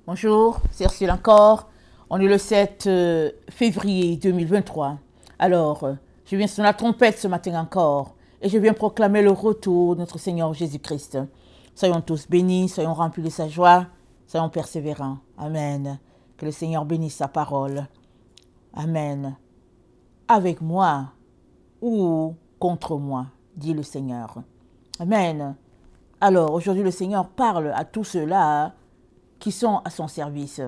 Bonjour, c'est Ursule encore. On est le 7 février 2023. Alors, je viens sonner la trompette ce matin encore et je viens proclamer le retour de notre Seigneur Jésus-Christ. Soyons tous bénis, soyons remplis de sa joie, soyons persévérants. Amen. Que le Seigneur bénisse sa parole. Amen. Avec moi ou contre moi, dit le Seigneur. Amen. Alors, aujourd'hui, le Seigneur parle à tous ceux-là qui sont à son service.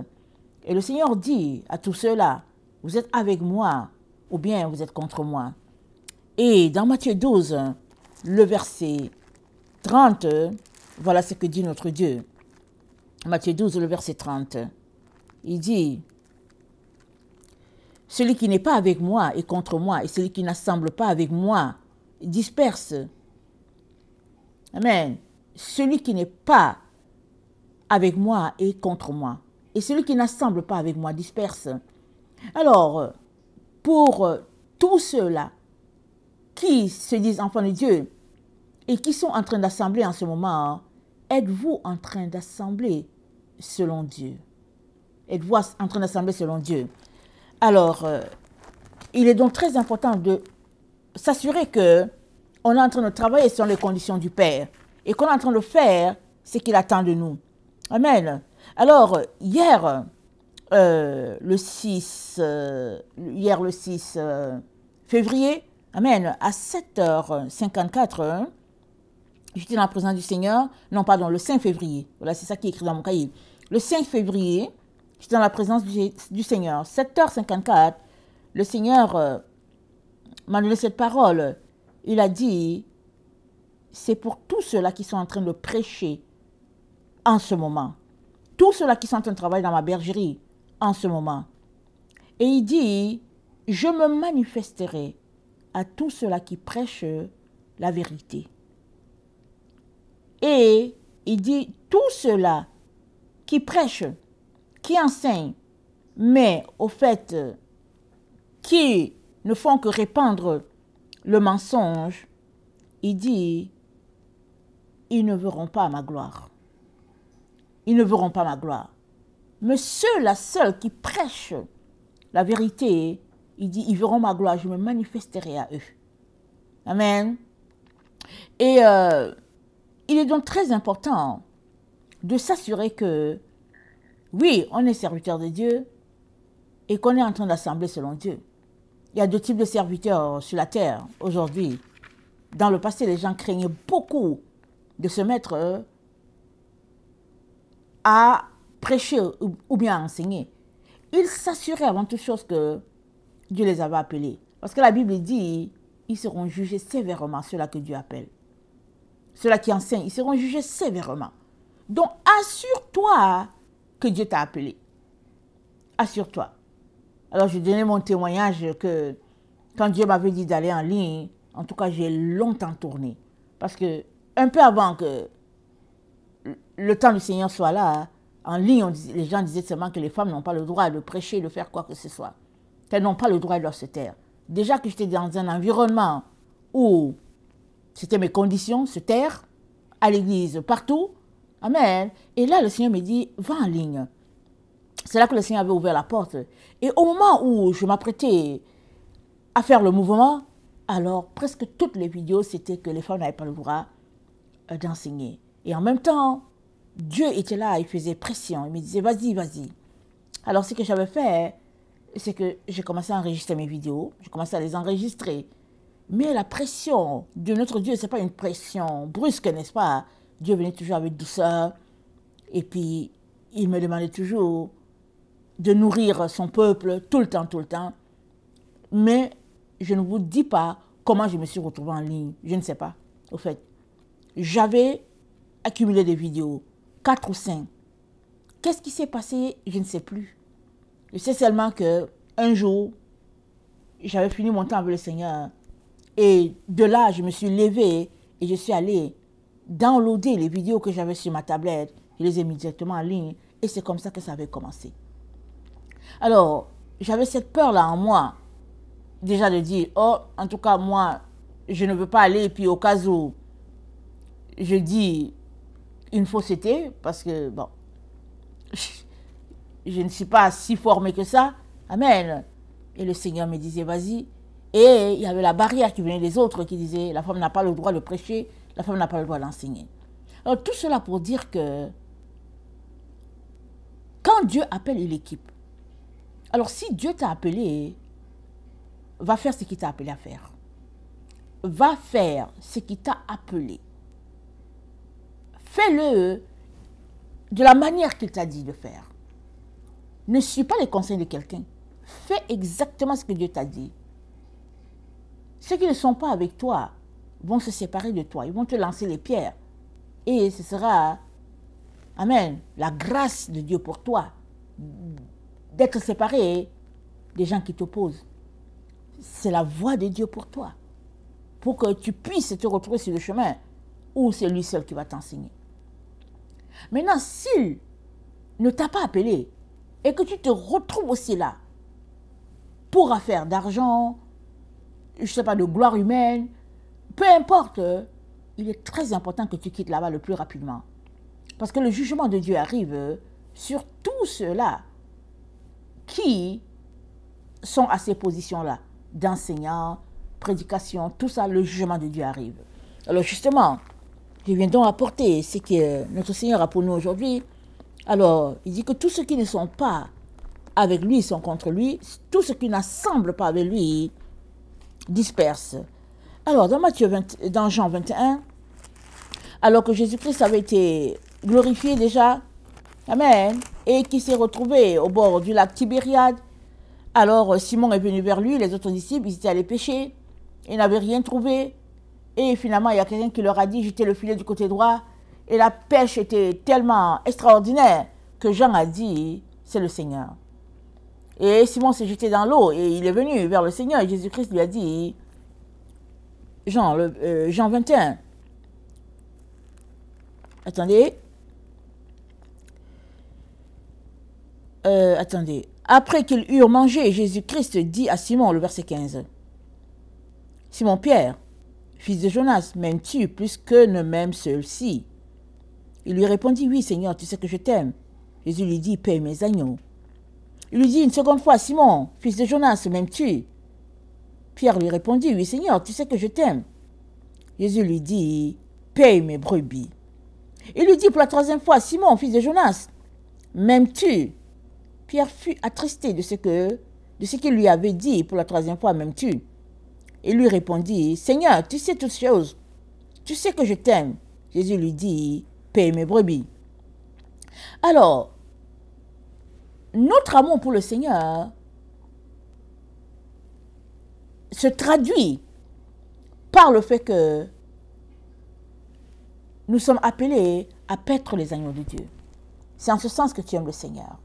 Et le Seigneur dit à tous ceux-là, vous êtes avec moi ou bien vous êtes contre moi. Et dans Matthieu 12, le verset 30, voilà ce que dit notre Dieu. Matthieu 12, le verset 30, il dit, celui qui n'est pas avec moi est contre moi, et celui qui n'assemble pas avec moi disperse. Amen. Celui qui n'est pas avec moi est contre moi, et celui qui n'assemble pas avec moi disperse. Alors, pour tous ceux-là qui se disent enfants de Dieu et qui sont en train d'assembler en ce moment, êtes-vous en train d'assembler selon Dieu? Êtes-vous en train d'assembler selon Dieu? Alors, il est donc très important de s'assurer qu'on est en train de travailler sur les conditions du Père et qu'on est en train de faire ce qu'il attend de nous. Amen. Alors, hier, le 6 février, amen, à 7h54, j'étais dans la présence du Seigneur. Non, pardon, le 5 février. Voilà, c'est ça qui est écrit dans mon cahier. Le 5 février, j'étais dans la présence du Seigneur. 7h54, le Seigneur m'a donné cette parole. Il a dit, c'est pour tous ceux-là qui sont en train de prêcher en ce moment. Tous ceux-là qui sont en train de travailler dans ma bergerie en ce moment. Et il dit, je me manifesterai à tous ceux-là qui prêchent la vérité. Et il dit, tous ceux-là qui prêchent, qui enseignent, mais au fait, qui ne font que répandre le mensonge, il dit, ils ne verront pas ma gloire. Ils ne verront pas ma gloire. Mais ceux-là seuls qui prêchent la vérité, il dit, ils verront ma gloire, je me manifesterai à eux. Amen. Et il est donc très important de s'assurer que, oui, on est serviteur de Dieu et qu'on est en train d'assembler selon Dieu. Il y a deux types de serviteurs sur la terre aujourd'hui. Dans le passé, les gens craignaient beaucoup de se mettre à prêcher ou bien à enseigner. Ils s'assuraient avant toute chose que Dieu les avait appelés. Parce que la Bible dit, ils seront jugés sévèrement, ceux-là que Dieu appelle. Ceux-là qui enseignent, ils seront jugés sévèrement. Donc, assure-toi que Dieu t'a appelé. Assure-toi. Alors, je donnais mon témoignage que quand Dieu m'avait dit d'aller en ligne, en tout cas, j'ai longtemps tourné. Parce que, un peu avant que le temps du Seigneur soit là, en ligne, les gens disaient seulement que les femmes n'ont pas le droit de prêcher, de faire quoi que ce soit. Qu'elles n'ont pas le droit de se taire. Déjà que j'étais dans un environnement où c'était mes conditions, se taire, à l'église, partout. Amen. Et là, le Seigneur me dit, va en ligne. C'est là que le Seigneur avait ouvert la porte. Et au moment où je m'apprêtais à faire le mouvement, alors presque toutes les vidéos, c'était que les femmes n'avaient pas le droit d'enseigner. Et en même temps, Dieu était là, il faisait pression. Il me disait, vas-y, vas-y. Alors, ce que j'avais fait, c'est que j'ai commencé à enregistrer mes vidéos. J'ai commencé à les enregistrer. Mais la pression de notre Dieu, ce n'est pas une pression brusque, n'est-ce pas? Dieu venait toujours avec douceur. Et puis, il me demandait toujours de nourrir son peuple tout le temps, tout le temps. Mais je ne vous dis pas comment je me suis retrouvée en ligne. Je ne sais pas, au fait. J'avais accumulé des vidéos, 4 ou 5. Qu'est-ce qui s'est passé? Je ne sais plus. Je sais seulement qu'un jour, j'avais fini mon temps avec le Seigneur. Et de là, je me suis levée et je suis allée downloader les vidéos que j'avais sur ma tablette. Je les ai mis directement en ligne. Et c'est comme ça que ça avait commencé. Alors, j'avais cette peur-là en moi. Déjà de dire, oh, en tout cas, moi, je ne veux pas aller. Et puis au cas où je dis une fausseté, parce que, bon, je ne suis pas si formée que ça. Amen. Et le Seigneur me disait, vas-y. Et il y avait la barrière qui venait des autres qui disaient, la femme n'a pas le droit de prêcher, la femme n'a pas le droit d'enseigner. Alors tout cela pour dire que quand Dieu appelle, il équipe. Alors si Dieu t'a appelé, va faire ce qu'il t'a appelé à faire. Va faire ce qu'il t'a appelé. Fais-le de la manière qu'il t'a dit de faire. Ne suis pas les conseils de quelqu'un. Fais exactement ce que Dieu t'a dit. Ceux qui ne sont pas avec toi vont se séparer de toi. Ils vont te lancer les pierres. Et ce sera, amen, la grâce de Dieu pour toi d'être séparé des gens qui t'opposent. C'est la voie de Dieu pour toi. Pour que tu puisses te retrouver sur le chemin où c'est lui seul qui va t'enseigner. Maintenant, s'il ne t'a pas appelé et que tu te retrouves aussi là pour affaire d'argent, je ne sais pas, de gloire humaine, peu importe, il est très important que tu quittes là-bas le plus rapidement. Parce que le jugement de Dieu arrive sur tous ceux-là qui sont à ces positions-là, d'enseignants, prédication, tout ça, le jugement de Dieu arrive. Alors justement, je viens donc apporter ce que notre Seigneur a pour nous aujourd'hui. Alors, il dit que tous ceux qui ne sont pas avec lui sont contre lui, tous ceux qui n'assemblent pas avec lui dispersent. Alors, dans Jean 21, alors que Jésus-Christ avait été glorifié déjà, amen, et qui s'est retrouvé au bord du lac Tibériade, alors Simon est venu vers lui, les autres disciples, ils étaient allés pêcher, ils n'avaient rien trouvé, et finalement il y a quelqu'un qui leur a dit, jetez le filet du côté droit, et la pêche était tellement extraordinaire que Jean a dit, c'est le Seigneur. Et Simon s'est jeté dans l'eau, et il est venu vers le Seigneur, et Jésus-Christ lui a dit, Jean 21, attendez, après qu'ils eurent mangé, Jésus-Christ dit à Simon, le verset 15, Simon Pierre, fils de Jonas, m'aimes-tu plus que ne m'aime ceux-ci? Il lui répondit, oui Seigneur, tu sais que je t'aime. Jésus lui dit, paie mes agneaux. Il lui dit une seconde fois, Simon, fils de Jonas, m'aimes-tu? Pierre lui répondit, oui Seigneur, tu sais que je t'aime. Jésus lui dit, paie mes brebis. Il lui dit pour la troisième fois, Simon, fils de Jonas, m'aimes-tu? Pierre fut attristé de ce qu'il lui avait dit pour la troisième fois, m'aimes-tu? Il lui répondit, Seigneur, tu sais toutes choses, tu sais que je t'aime. Jésus lui dit, paie mes brebis. Alors, notre amour pour le Seigneur se traduit par le fait que nous sommes appelés à paître les agneaux de Dieu. C'est en ce sens que tu aimes le Seigneur.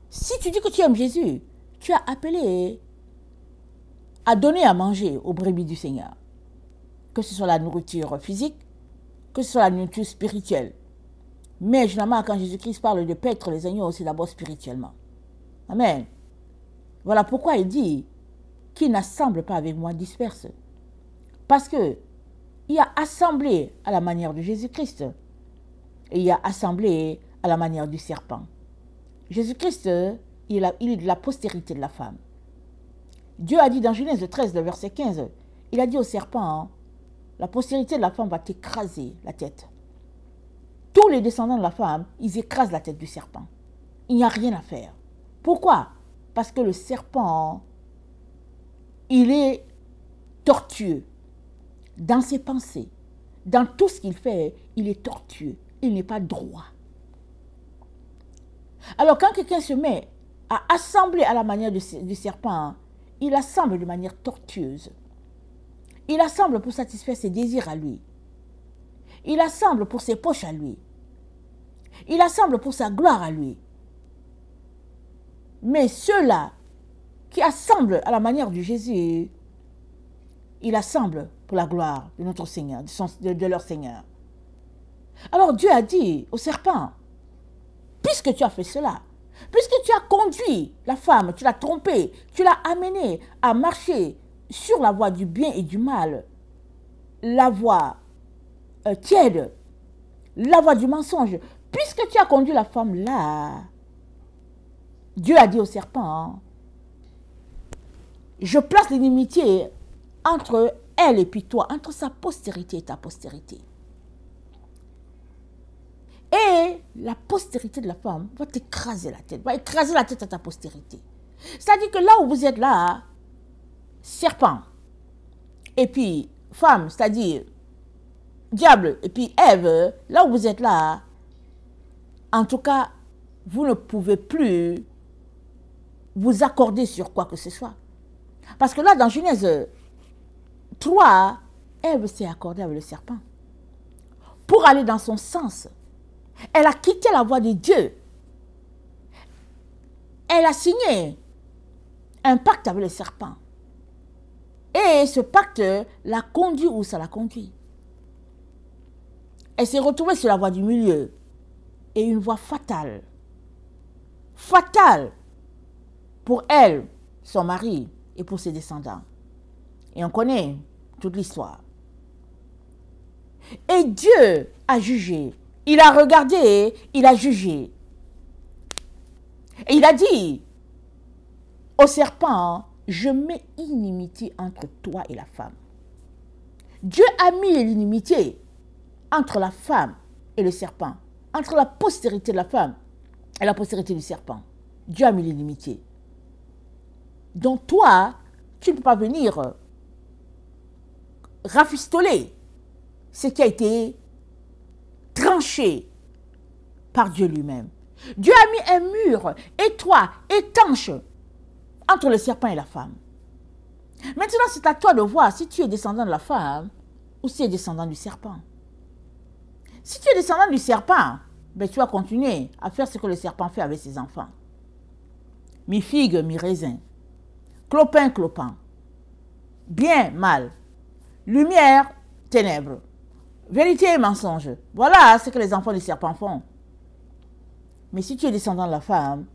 Si tu dis que tu aimes Jésus, tu as appelé à donner à manger aux brebis du Seigneur. Que ce soit la nourriture physique, que ce soit la nourriture spirituelle. Mais généralement, quand Jésus-Christ parle de paître les agneaux, c'est d'abord spirituellement. Amen. Voilà pourquoi il dit, qui n'assemble pas avec moi disperse. Parce que il a assemblé à la manière de Jésus-Christ. Et il a assemblé à la manière du serpent. Jésus-Christ, il est de la postérité de la femme. Dieu a dit dans Genèse 13, le verset 15, il a dit au serpent, la postérité de la femme va t'écraser la tête. Tous les descendants de la femme, ils écrasent la tête du serpent. Il n'y a rien à faire. Pourquoi? Parce que le serpent, il est tortueux dans ses pensées. Dans tout ce qu'il fait, il est tortueux. Il n'est pas droit. Alors quand quelqu'un se met à assembler à la manière du serpent, il assemble de manière tortueuse. Il assemble pour satisfaire ses désirs à lui. Il assemble pour ses poches à lui. Il assemble pour sa gloire à lui. Mais ceux-là qui assemblent à la manière de Jésus, ils assemblent pour la gloire de notre Seigneur, de leur Seigneur. Alors Dieu a dit au serpent, puisque tu as fait cela, puisque tu as conduit la femme, tu l'as trompée, tu l'as amenée à marcher sur la voie du bien et du mal, la voie tiède, la voie du mensonge, puisque tu as conduit la femme là, Dieu a dit au serpent, je place l'inimitié entre elle et puis toi, entre sa postérité et ta postérité. Et la postérité de la femme va t'écraser la tête, va écraser la tête à ta postérité. C'est-à-dire que là où vous êtes là, serpent, et puis femme, c'est-à-dire diable, et puis Ève, là où vous êtes là, en tout cas, vous ne pouvez plus vous accorder sur quoi que ce soit. Parce que là, dans Genèse 3, Ève s'est accordée avec le serpent pour aller dans son sens. Elle a quitté la voie de Dieu. Elle a signé un pacte avec le serpent. Et ce pacte l'a conduit où ça l'a conduit. Elle s'est retrouvée sur la voie du milieu. Et une voie fatale. Fatale pour elle, son mari et pour ses descendants. Et on connaît toute l'histoire. Et Dieu a jugé. Il a regardé, il a jugé. Et il a dit au serpent, je mets inimitié entre toi et la femme. Dieu a mis l'inimitié entre la femme et le serpent, entre la postérité de la femme et la postérité du serpent. Dieu a mis l'inimitié. Donc toi, tu ne peux pas venir rafistoler ce qui a été tranché par Dieu lui-même. Dieu a mis un mur étroit, étanche, entre le serpent et la femme. Maintenant, c'est à toi de voir si tu es descendant de la femme ou si tu es descendant du serpent. Si tu es descendant du serpent, ben, tu vas continuer à faire ce que le serpent fait avec ses enfants. Mi-figue, mi-raisin. Clopin, clopin. Bien, mal. Lumière, ténèbres. Vérité et mensonge. Voilà ce que les enfants du serpent font. Mais si tu es descendant de la femme,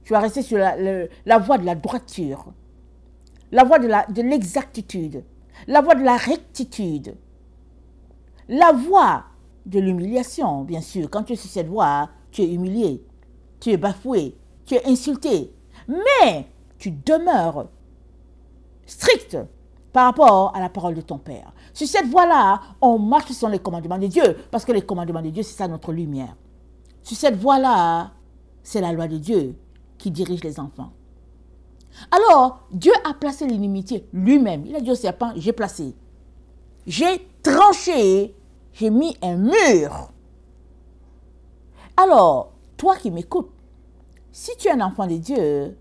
tu vas rester sur la voie de la droiture, la voie de l'exactitude, la voie de la rectitude, la voie de l'humiliation, bien sûr. Quand tu es sur cette voie, tu es humilié, tu es bafoué, tu es insulté. Mais tu demeures strict par rapport à la parole de ton Père. Sur cette voie-là, on marche sur les commandements de Dieu, parce que les commandements de Dieu, c'est ça notre lumière. Sur cette voie-là, c'est la loi de Dieu qui dirige les enfants. Alors, Dieu a placé l'inimitié lui-même. Il a dit au serpent, j'ai placé. J'ai tranché, j'ai mis un mur. Alors, toi qui m'écoutes, si tu es un enfant de Dieu,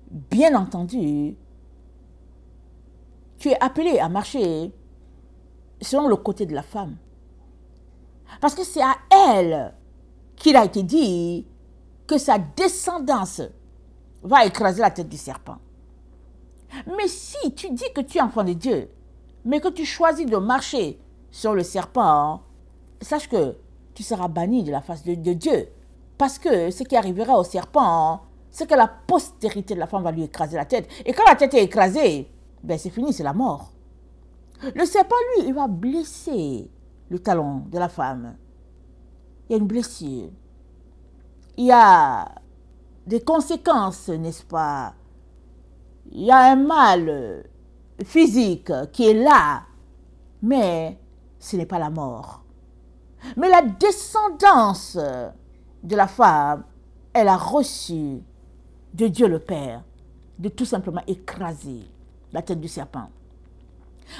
bien entendu, tu es appelé à marcher selon le côté de la femme. Parce que c'est à elle qu'il a été dit que sa descendance va écraser la tête du serpent. Mais si tu dis que tu es enfant de Dieu, mais que tu choisis de marcher sur le serpent, sache que tu seras banni de la face de Dieu. Parce que ce qui arrivera au serpent, c'est que la postérité de la femme va lui écraser la tête. Et quand la tête est écrasée, ben c'est fini, c'est la mort. Le serpent, lui, il va blesser le talon de la femme. Il y a une blessure. Il y a des conséquences, n'est-ce pas? Il y a un mal physique qui est là, mais ce n'est pas la mort. Mais la descendance de la femme, elle a reçu de Dieu le Père de tout simplement écraser la tête du serpent.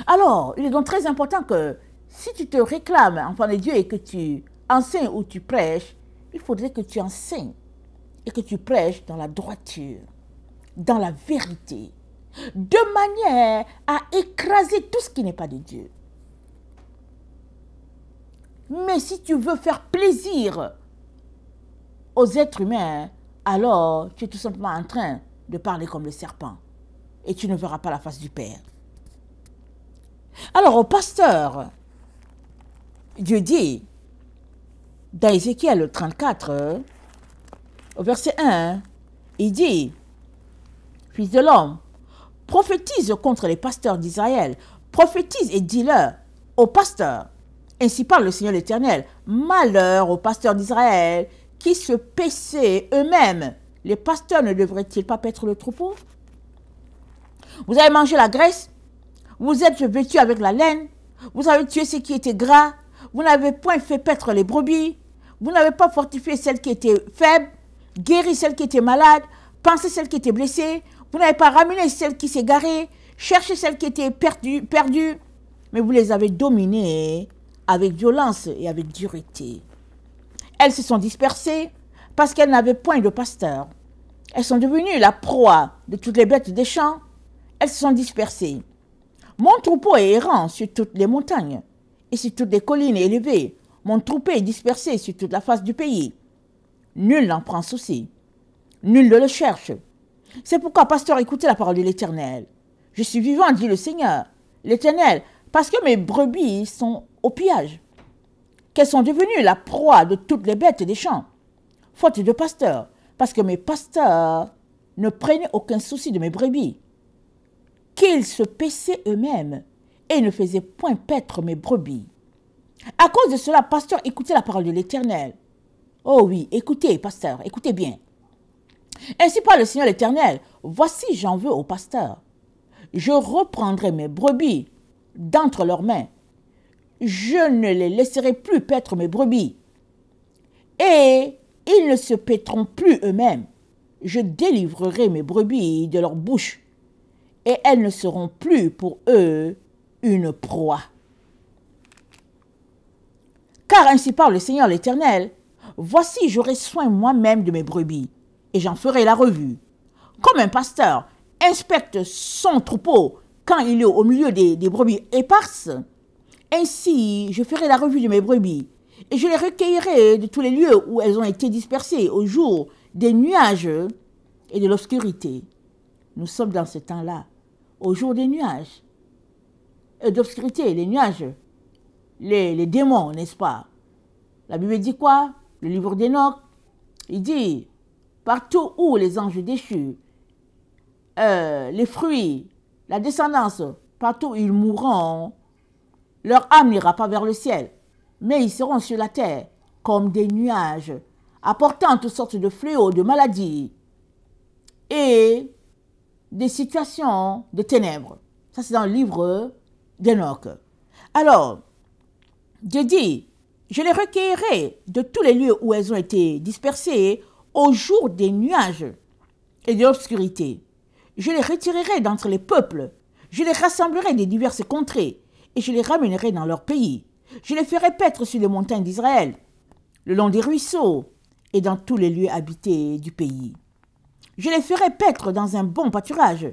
Alors, il est donc très important que si tu te réclames enfant de Dieu et que tu enseignes ou tu prêches, il faudrait que tu enseignes et que tu prêches dans la droiture, dans la vérité, de manière à écraser tout ce qui n'est pas de Dieu. Mais si tu veux faire plaisir aux êtres humains, alors tu es tout simplement en train de parler comme le serpent et tu ne verras pas la face du Père. Alors au pasteur, Dieu dit, dans Ézéchiel 34, au verset 1, il dit, « Fils de l'homme, prophétise contre les pasteurs d'Israël, prophétise et dis-leur aux pasteurs, Ainsi parle le Seigneur l'Éternel. Malheur aux pasteurs d'Israël qui se paissaient eux-mêmes. Les pasteurs ne devraient-ils pas paître le troupeau? Vous avez mangé la graisse, vous êtes vêtus avec la laine, vous avez tué ce qui était gras, vous n'avez point fait paître les brebis, vous n'avez pas fortifié celles qui étaient faibles, guéri celles qui étaient malades, pansé celles qui étaient blessées, vous n'avez pas ramené celles qui s'égaraient, cherché celles qui étaient perdues, mais vous les avez dominées avec violence et avec dureté. Elles se sont dispersées parce qu'elles n'avaient point de pasteur. Elles sont devenues la proie de toutes les bêtes des champs. Elles se sont dispersées. Mon troupeau est errant sur toutes les montagnes et sur toutes les collines élevées. Mon troupeau est dispersé sur toute la face du pays. Nul n'en prend souci. Nul ne le cherche. C'est pourquoi, pasteur, écoutez la parole de l'Éternel. Je suis vivant, dit le Seigneur, l'Éternel, parce que mes brebis sont au pillage, qu'elles sont devenues la proie de toutes les bêtes des champs, faute de pasteurs, parce que mes pasteurs ne prenaient aucun souci de mes brebis, qu'ils se paissaient eux-mêmes et ne faisaient point paître mes brebis. À cause de cela, pasteur, écoutez la parole de l'Éternel. Oh oui, écoutez, pasteur, écoutez bien. Ainsi parle le Seigneur l'Éternel, voici j'en veux aux pasteurs. Je reprendrai mes brebis d'entre leurs mains. Je ne les laisserai plus paître mes brebis. Et ils ne se paîtront plus eux-mêmes. Je délivrerai mes brebis de leur bouche. Et elles ne seront plus pour eux une proie. Car ainsi parle le Seigneur l'Éternel, voici j'aurai soin moi-même de mes brebis, et j'en ferai la revue. Comme un pasteur inspecte son troupeau quand il est au milieu des brebis éparses, ainsi je ferai la revue de mes brebis, et je les recueillerai de tous les lieux où elles ont été dispersées au jour des nuages et de l'obscurité. Nous sommes dans ce temps-là, au jour des nuages et d'obscurité, les nuages, les démons, n'est-ce pas? La Bible dit quoi? Le livre d'Enoch, il dit, partout où les anges déchus, les fruits, la descendance, partout où ils mourront, leur âme n'ira pas vers le ciel, mais ils seront sur la terre comme des nuages, apportant toutes sortes de fléaux, de maladies et des situations de ténèbres. Ça, c'est dans le livre d'Enoch. Alors, Dieu dit, je les recueillerai de tous les lieux où elles ont été dispersées au jour des nuages et de l'obscurité. Je les retirerai d'entre les peuples, je les rassemblerai des diverses contrées, et je les ramènerai dans leur pays. Je les ferai paître sur les montagnes d'Israël, le long des ruisseaux, et dans tous les lieux habités du pays. Je les ferai paître dans un bon pâturage,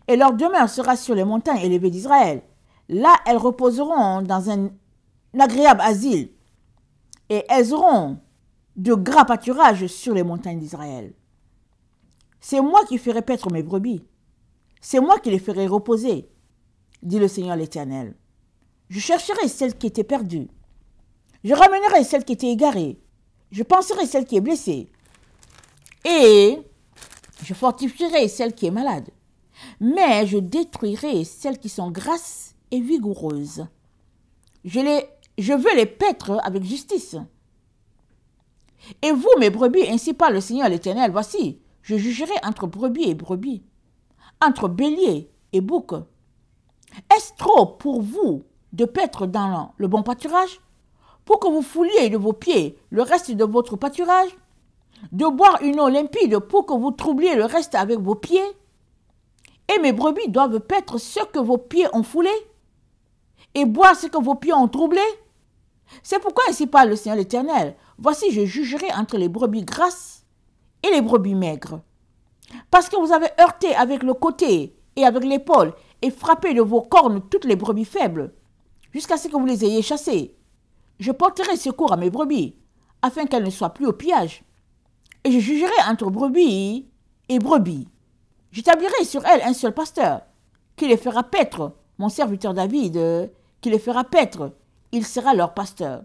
et leur demeure sera sur les montagnes élevées d'Israël. Là, elles reposeront dans un agréable asile, et elles auront de gras pâturages sur les montagnes d'Israël. C'est moi qui ferai paître mes brebis. C'est moi qui les ferai reposer, dit le Seigneur l'Éternel. Je chercherai celle qui était perdue. Je ramènerai celle qui était égarée. Je penserai celle qui est blessée. Et je fortifierai celle qui est malade. Mais je détruirai celles qui sont grasses et vigoureuses. Je veux les paître avec justice. Et vous, mes brebis, ainsi parle le Seigneur l'Éternel, voici, je jugerai entre brebis et brebis, entre bélier et bouc. Est-ce trop pour vous de paître dans le bon pâturage, pour que vous fouliez de vos pieds le reste de votre pâturage, de boire une eau limpide pour que vous troubliez le reste avec vos pieds? Et mes brebis doivent paître ce que vos pieds ont foulé, et boire ce que vos pieds ont troublé. C'est pourquoi ainsi parle le Seigneur l'Éternel. Voici, je jugerai entre les brebis grasses et les brebis maigres. Parce que vous avez heurté avec le côté et avec l'épaule et frappé de vos cornes toutes les brebis faibles, jusqu'à ce que vous les ayez chassées. Je porterai secours à mes brebis, afin qu'elles ne soient plus au pillage. Et je jugerai entre brebis et brebis. J'établirai sur elles un seul pasteur, qui les fera paître, mon serviteur David, qui les fera paître. Il sera leur pasteur.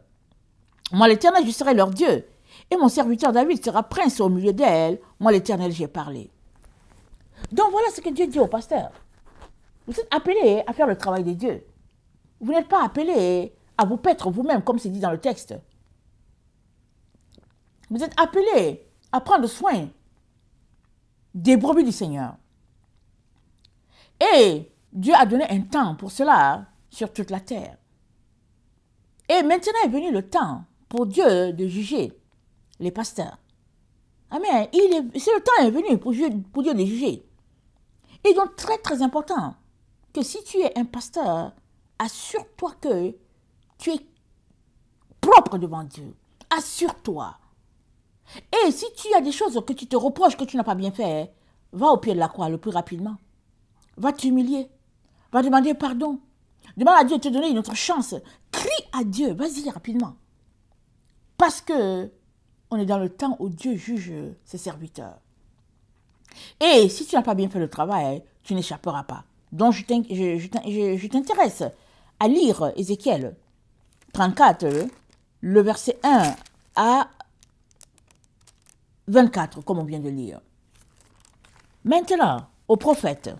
Moi, l'Éternel, je serai leur Dieu. Et mon serviteur David sera prince au milieu d'elle. Moi, l'Éternel, j'ai parlé. Donc, voilà ce que Dieu dit au pasteur. Vous êtes appelés à faire le travail de Dieu. Vous n'êtes pas appelés à vous paître vous-même, comme c'est dit dans le texte. Vous êtes appelés à prendre soin des brebis du Seigneur. Et Dieu a donné un temps pour cela sur toute la terre. Et maintenant est venu le temps pour Dieu de juger les pasteurs. Amen. Le temps est venu pour Dieu de juger. Et donc, très très important, que si tu es un pasteur, assure-toi que tu es propre devant Dieu. Assure-toi. Et si tu as des choses que tu te reproches, que tu n'as pas bien fait, va au pied de la croix le plus rapidement. Va t'humilier. Va demander pardon. Demande à Dieu de te donner une autre chance. Crie à Dieu. Vas-y rapidement. Parce que on est dans le temps où Dieu juge ses serviteurs. Et si tu n'as pas bien fait le travail, tu n'échapperas pas. Donc je t'intéresse à lire Ézéchiel 34, le verset 1 à 24, comme on vient de lire. Maintenant, aux prophètes,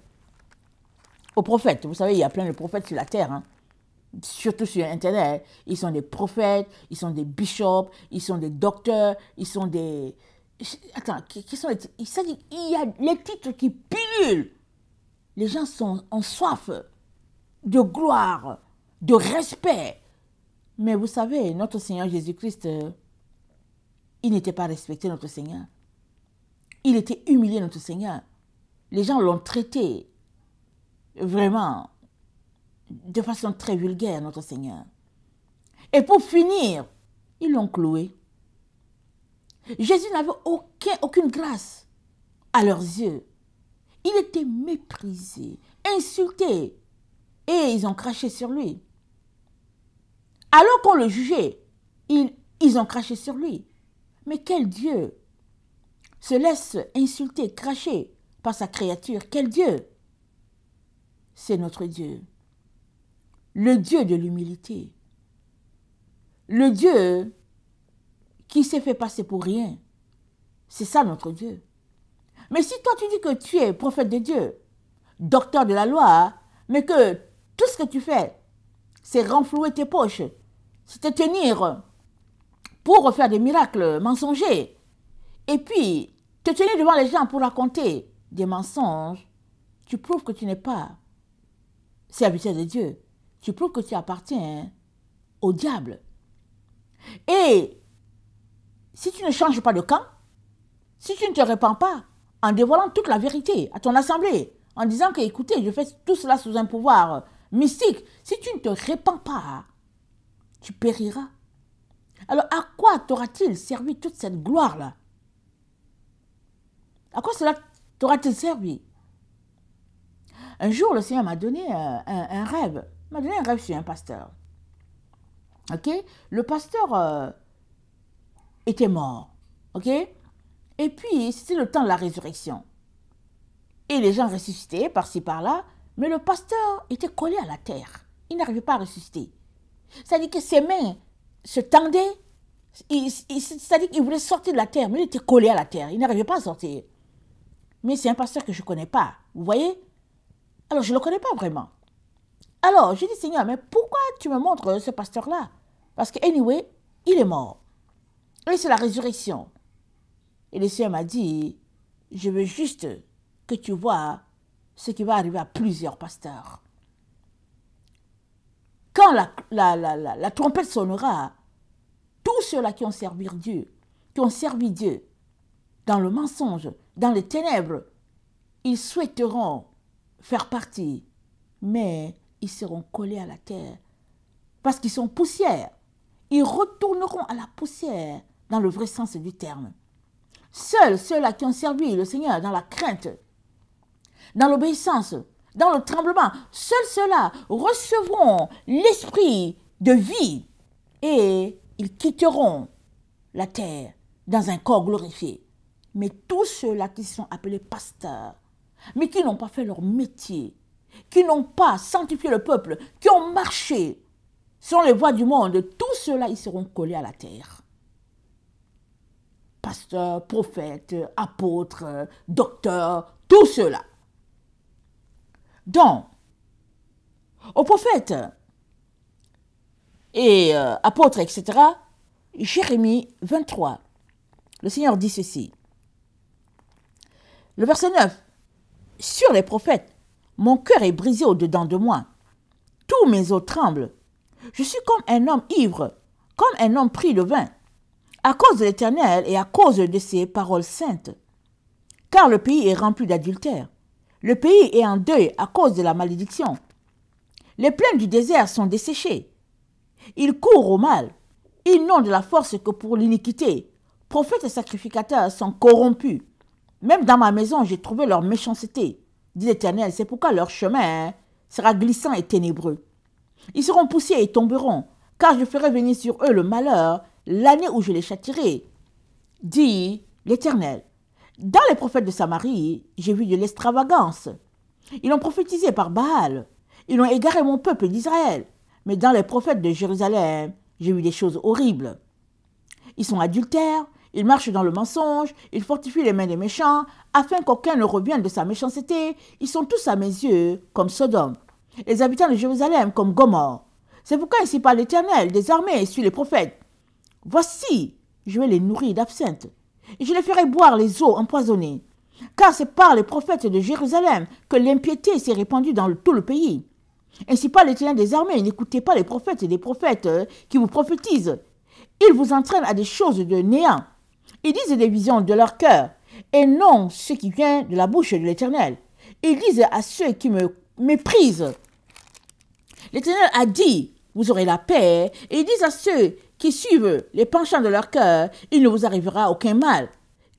vous savez, il y a plein de prophètes sur la terre, hein. Surtout sur Internet, ils sont des prophètes, ils sont des bishops, ils sont des docteurs, ils sont des... Attends, qui sont les... Il y a les titres qui pilulent. Les gens ont soif de gloire, de respect. Mais vous savez, notre Seigneur Jésus-Christ, il n'était pas respecté, notre Seigneur. Il était humilié, notre Seigneur. Les gens l'ont traité vraiment de façon très vulgaire, notre Seigneur. Et pour finir, ils l'ont cloué. Jésus n'avait aucune grâce à leurs yeux. Il était méprisé, insulté, et ils ont craché sur lui. Alors qu'on le jugeait, ils ont craché sur lui. Mais quel Dieu se laisse insulter, cracher par sa créature? Quel Dieu? C'est notre Dieu. Le Dieu de l'humilité. Le Dieu qui s'est fait passer pour rien. C'est ça notre Dieu. Mais si toi tu dis que tu es prophète de Dieu, docteur de la loi, mais que tout ce que tu fais, c'est renflouer tes poches, c'est te tenir pour faire des miracles mensongers, et puis te tenir devant les gens pour raconter des mensonges, tu prouves que tu n'es pas serviteur de Dieu. Tu prouves que tu appartiens au diable. Et si tu ne changes pas de camp, si tu ne te répands pas en dévoilant toute la vérité à ton assemblée, en disant que, écoutez, je fais tout cela sous un pouvoir mystique, si tu ne te répands pas, tu périras. Alors à quoi t'aura-t-il servi toute cette gloire-là? À quoi cela t'aura-t-il servi? Un jour, le Seigneur m'a donné un rêve. Il m'a donné un rêve sur un pasteur. Ok? Le pasteur était mort. Ok? Et puis, c'était le temps de la résurrection. Et les gens ressuscitaient par-ci, par-là. Mais le pasteur était collé à la terre. Il n'arrivait pas à ressusciter. C'est-à-dire que ses mains se tendaient. C'est-à-dire qu'il voulait sortir de la terre, mais il était collé à la terre. Il n'arrivait pas à sortir. Mais c'est un pasteur que je ne connais pas. Vous voyez? Alors, je ne le connais pas vraiment. Alors, j'ai dit, Seigneur, mais pourquoi tu me montres ce pasteur-là? Parce que, anyway, il est mort. Et c'est la résurrection. Et le Seigneur m'a dit, je veux juste que tu vois ce qui va arriver à plusieurs pasteurs. Quand la trompette sonnera, tous ceux-là qui ont servi Dieu dans le mensonge, dans les ténèbres, ils souhaiteront faire partie, mais ils seront collés à la terre parce qu'ils sont poussière. Ils retourneront à la poussière dans le vrai sens du terme. Seuls ceux-là qui ont servi le Seigneur dans la crainte, dans l'obéissance, dans le tremblement, seuls ceux-là recevront l'esprit de vie et ils quitteront la terre dans un corps glorifié. Mais tous ceux-là qui sont appelés pasteurs, mais qui n'ont pas fait leur métier, qui n'ont pas sanctifié le peuple, qui ont marché selon les voies du monde, tous ceux-là, ils seront collés à la terre. Pasteurs, prophètes, apôtres, docteurs, tous ceux-là. Donc, aux prophètes, et apôtres, etc. Jérémie 23. Le Seigneur dit ceci. Le verset 9. Sur les prophètes, mon cœur est brisé au-dedans de moi. Tous mes os tremblent. Je suis comme un homme ivre, comme un homme pris de vin, à cause de l'Éternel et à cause de ses paroles saintes. Car le pays est rempli d'adultère. Le pays est en deuil à cause de la malédiction. Les plaines du désert sont desséchées. Ils courent au mal. Ils n'ont de la force que pour l'iniquité. Prophètes et sacrificateurs sont corrompus. Même dans ma maison, j'ai trouvé leur méchanceté, dit l'Éternel. C'est pourquoi leur chemin sera glissant et ténébreux. Ils seront poussés et tomberont, car je ferai venir sur eux le malheur l'année où je les châtierai, dit l'Éternel. Dans les prophètes de Samarie, j'ai vu de l'extravagance. Ils ont prophétisé par Baal. Ils ont égaré mon peuple d'Israël. Mais dans les prophètes de Jérusalem, j'ai vu des choses horribles. Ils sont adultères, ils marchent dans le mensonge, ils fortifient les mains des méchants, afin qu'aucun ne revienne de sa méchanceté. Ils sont tous à mes yeux comme Sodome, les habitants de Jérusalem comme Gomorrhe. C'est pourquoi ainsi parle l'Éternel des armées sur les prophètes. Voici, je vais les nourrir d'absinthe, et je les ferai boire les eaux empoisonnées. Car c'est par les prophètes de Jérusalem que l'impiété s'est répandue dans tout le pays. Ainsi parle l'Éternel des armées, n'écoutez pas les prophètes et les prophètes qui vous prophétisent. Ils vous entraînent à des choses de néant. Ils disent des visions de leur cœur, et non ce qui vient de la bouche de l'Éternel. Ils disent à ceux qui me méprisent. L'Éternel a dit, vous aurez la paix, et ils disent à ceux qui suivent les penchants de leur cœur, il ne vous arrivera aucun mal.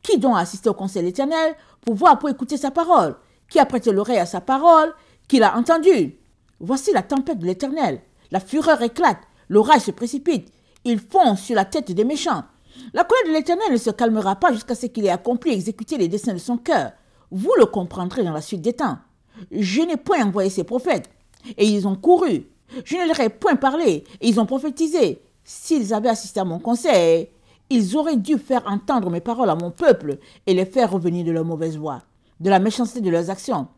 Qui donc a assisté au conseil de l'Éternel pour écouter sa parole? Qui a prêté l'oreille à sa parole? Qui l'a entendue? Voici la tempête de l'Éternel. La fureur éclate, l'orage se précipite. Il fond sur la tête des méchants. La colère de l'Éternel ne se calmera pas jusqu'à ce qu'il ait accompli et exécuté les desseins de son cœur. Vous le comprendrez dans la suite des temps. Je n'ai point envoyé ces prophètes, et ils ont couru. Je ne leur ai point parlé, et ils ont prophétisé. S'ils avaient assisté à mon conseil, ils auraient dû faire entendre mes paroles à mon peuple et les faire revenir de leur mauvaise voie, de la méchanceté de leurs actions.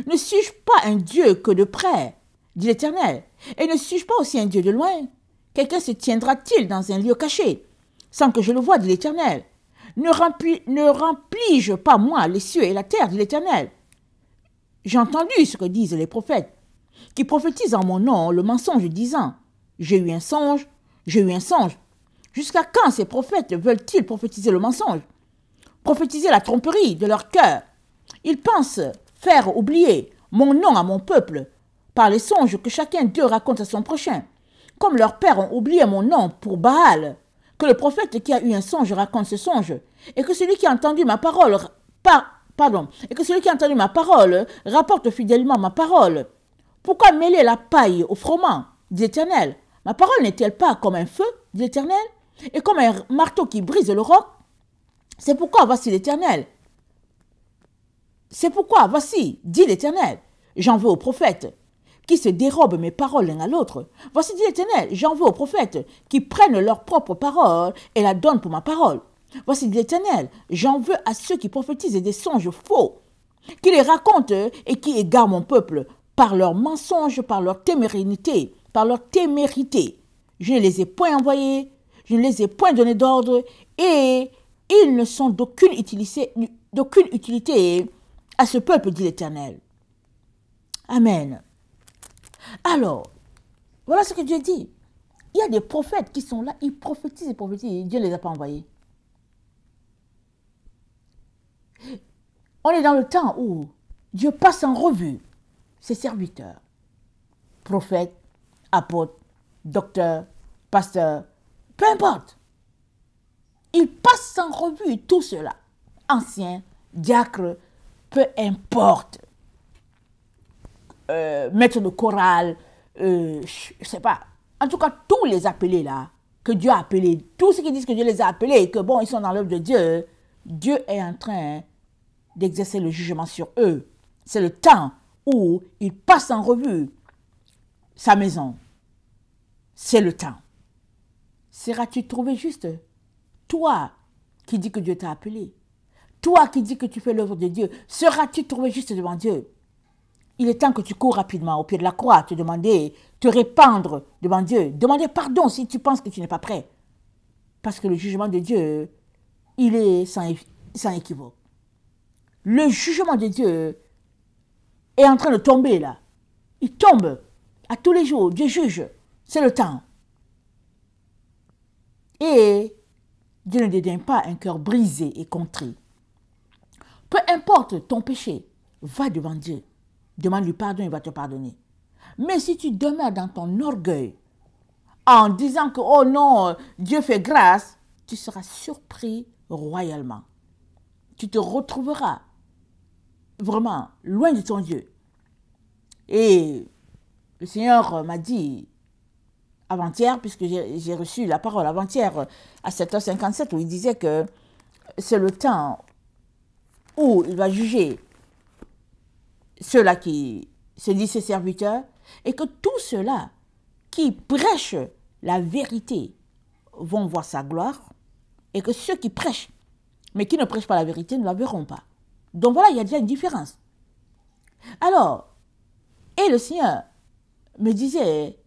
Ne suis-je pas un Dieu que de près, dit l'Éternel, et ne suis-je pas aussi un Dieu de loin? Quelqu'un se tiendra-t-il dans un lieu caché, sans que je le voie, dit l'Éternel? Ne remplis-je pas moi les cieux et la terre, dit l'Éternel? J'ai entendu ce que disent les prophètes, qui prophétisent en mon nom le mensonge disant, j'ai eu un songe, j'ai eu un songe. Jusqu'à quand ces prophètes veulent-ils prophétiser le mensonge? Prophétiser la tromperie de leur cœur. Ils pensent faire oublier mon nom à mon peuple par les songes que chacun d'eux raconte à son prochain. Comme leurs pères ont oublié mon nom pour Baal, que le prophète qui a eu un songe raconte ce songe, et que celui qui a entendu ma parole, rapporte fidèlement ma parole. Pourquoi mêler la paille au froment, dit l'Éternel? Ma parole n'est-elle pas comme un feu, dit l'Éternel, et comme un marteau qui brise le roc? C'est pourquoi voici l'Éternel. C'est pourquoi voici, dit l'Éternel, j'en veux aux prophètes qui se dérobent mes paroles l'un à l'autre. Voici, dit l'Éternel, j'en veux aux prophètes qui prennent leur propre parole et la donnent pour ma parole. Voici, dit l'Éternel, j'en veux à ceux qui prophétisent des songes faux, qui les racontent et qui égarent mon peuple par leurs mensonges, par leur témérité, Je ne les ai point envoyés, je ne les ai point donnés d'ordre, et ils ne sont d'aucune utilité à ce peuple, dit l'Éternel. Amen. Alors, voilà ce que Dieu dit. Il y a des prophètes qui sont là, ils prophétisent et prophétisent, Dieu ne les a pas envoyés. On est dans le temps où Dieu passe en revue ses serviteurs, prophètes, apôtres, docteurs, pasteurs, peu importe. Il passe en revue tout cela, anciens, diacres, peu importe. Maître de chorale, je ne sais pas. En tout cas, tous les appelés là, que Dieu a appelés, tous ceux qui disent que Dieu les a appelés et que bon, ils sont dans l'œuvre de Dieu, Dieu est en train d'exercer le jugement sur eux. C'est le temps où il passe en revue sa maison. C'est le temps. Seras-tu trouvé juste? Toi qui dis que Dieu t'a appelé, toi qui dis que tu fais l'œuvre de Dieu, seras-tu trouvé juste devant Dieu? Il est temps que tu cours rapidement au pied de la croix, te demander te répandre devant Dieu. Demander pardon si tu penses que tu n'es pas prêt. Parce que le jugement de Dieu, il est sans équivoque. Le jugement de Dieu est en train de tomber là. Il tombe à tous les jours. Dieu juge. C'est le temps. Et Dieu ne dédaigne pas un cœur brisé et contrit. Peu importe ton péché, va devant Dieu. Demande-lui pardon, il va te pardonner. Mais si tu demeures dans ton orgueil, en disant que, oh non, Dieu fait grâce, tu seras surpris royalement. Tu te retrouveras vraiment loin de ton Dieu. Et le Seigneur m'a dit, avant-hier, puisque j'ai reçu la parole avant-hier à 7h57, où il disait que c'est le temps où il va juger ceux-là qui se disent ses serviteurs, et que tous ceux-là qui prêchent la vérité vont voir sa gloire, et que ceux qui prêchent, mais qui ne prêchent pas la vérité, ne la verront pas. Donc voilà, il y a déjà une différence. Alors, et le Seigneur me disait,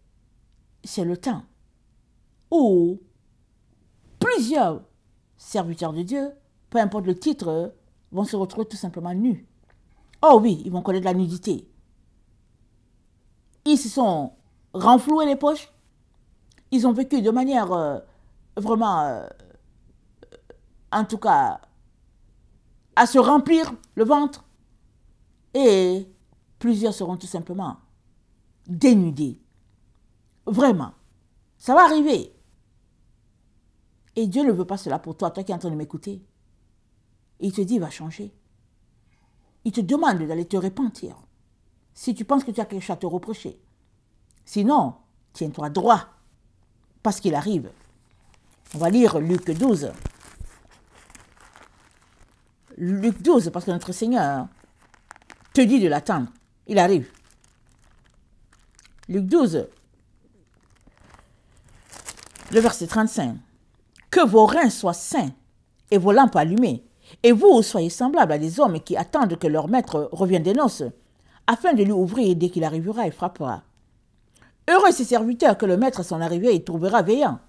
c'est le temps où plusieurs serviteurs de Dieu, peu importe le titre, vont se retrouver tout simplement nus. Oh oui, ils vont connaître la nudité. Ils se sont renfloués les poches. Ils ont vécu de manière vraiment, en tout cas, à se remplir le ventre. Et plusieurs seront tout simplement dénudés. Vraiment. Ça va arriver. Et Dieu ne veut pas cela pour toi, toi qui es en train de m'écouter. Il te dit, il va changer. Il te demande d'aller te repentir. Si tu penses que tu as quelque chose à te reprocher. Sinon, tiens-toi droit. Parce qu'il arrive. On va lire Luc 12. Luc 12, parce que notre Seigneur te dit de l'attendre. Il arrive. Luc 12, le verset 35. Que vos reins soient sains et vos lampes allumées, et vous soyez semblables à des hommes qui attendent que leur maître revienne des noces, afin de lui ouvrir dès qu'il arrivera et frappera. Heureux ces serviteurs que le maître à son arrivée il trouvera veillant.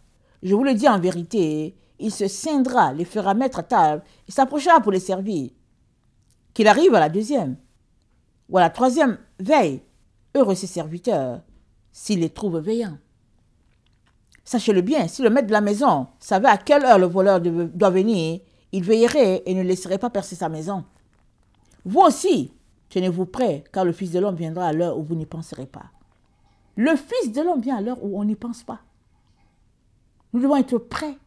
Je vous le dis en vérité, il se scindra, les fera mettre à table et s'approchera pour les servir. Qu'il arrive à la deuxième ou à la troisième veille, heureux ces serviteurs s'il les trouve veillants. Sachez-le bien, si le maître de la maison savait à quelle heure le voleur doit venir, il veillerait et ne laisserait pas percer sa maison. Vous aussi, tenez-vous prêts, car le Fils de l'homme viendra à l'heure où vous n'y penserez pas. Le Fils de l'homme vient à l'heure où on n'y pense pas. Nous devons être prêts.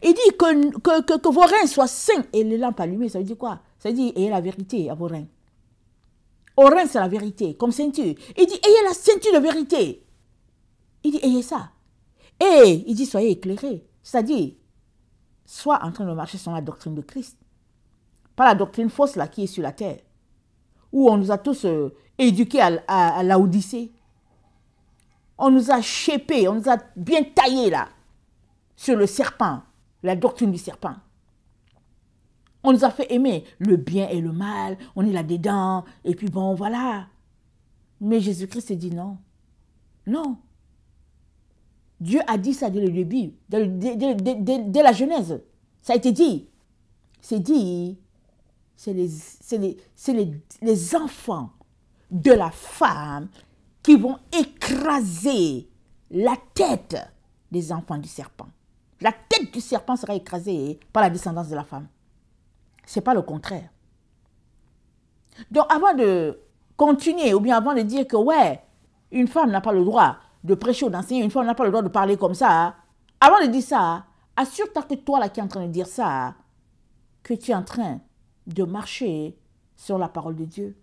Il dit que vos reins soient sains et les lampes allumées. Ça veut dire quoi? Ça veut dire ayez la vérité à vos reins. Aux reins, c'est la vérité, comme ceinture. Il dit ayez la ceinture de vérité. Il dit ayez ça. Et il dit soyez éclairés. C'est-à-dire, sois en train de marcher selon la doctrine de Christ. Pas la doctrine fausse là qui est sur la terre. Où on nous a tous éduqués à Laodicée. On nous a shapés, on nous a bien taillés là. Sur le serpent, la doctrine du serpent. On nous a fait aimer le bien et le mal, on est là-dedans, et puis bon, voilà. Mais Jésus-Christ dit non. Non. Dieu a dit ça dès le début, dès la Genèse. Ça a été dit. C'est dit, c'est les enfants de la femme qui vont écraser la tête des enfants du serpent. La tête du serpent sera écrasée par la descendance de la femme. Ce n'est pas le contraire. Donc avant de continuer, ou bien avant de dire que ouais, une femme n'a pas le droit de prêcher ou d'enseigner, une femme n'a pas le droit de parler comme ça, avant de dire ça, assure-toi que toi là qui es en train de dire ça, que tu es en train de marcher sur la parole de Dieu.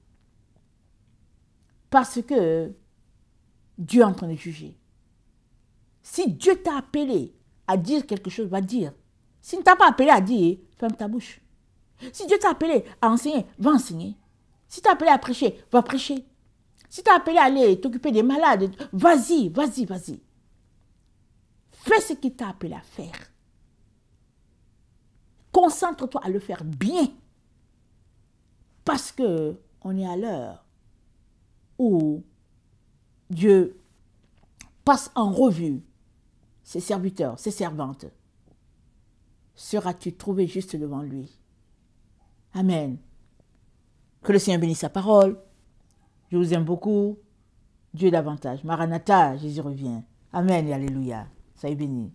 Parce que Dieu est en train de juger. Si Dieu t'a appelé à dire quelque chose, va dire. S'il ne t'a pas appelé à dire, ferme ta bouche. Si Dieu t'a appelé à enseigner, va enseigner. Si t'a appelé à prêcher, va prêcher. Si t'a appelé à aller t'occuper des malades, vas-y, vas-y, vas-y. Fais ce qu'il t'a appelé à faire. Concentre-toi à le faire bien. Parce que on est à l'heure où Dieu passe en revue ses serviteurs, ses servantes, seras-tu trouvé juste devant lui? Amen. Que le Seigneur bénisse sa parole. Je vous aime beaucoup. Dieu davantage. Maranatha, Jésus revient. Amen et alléluia. Soyez bénis.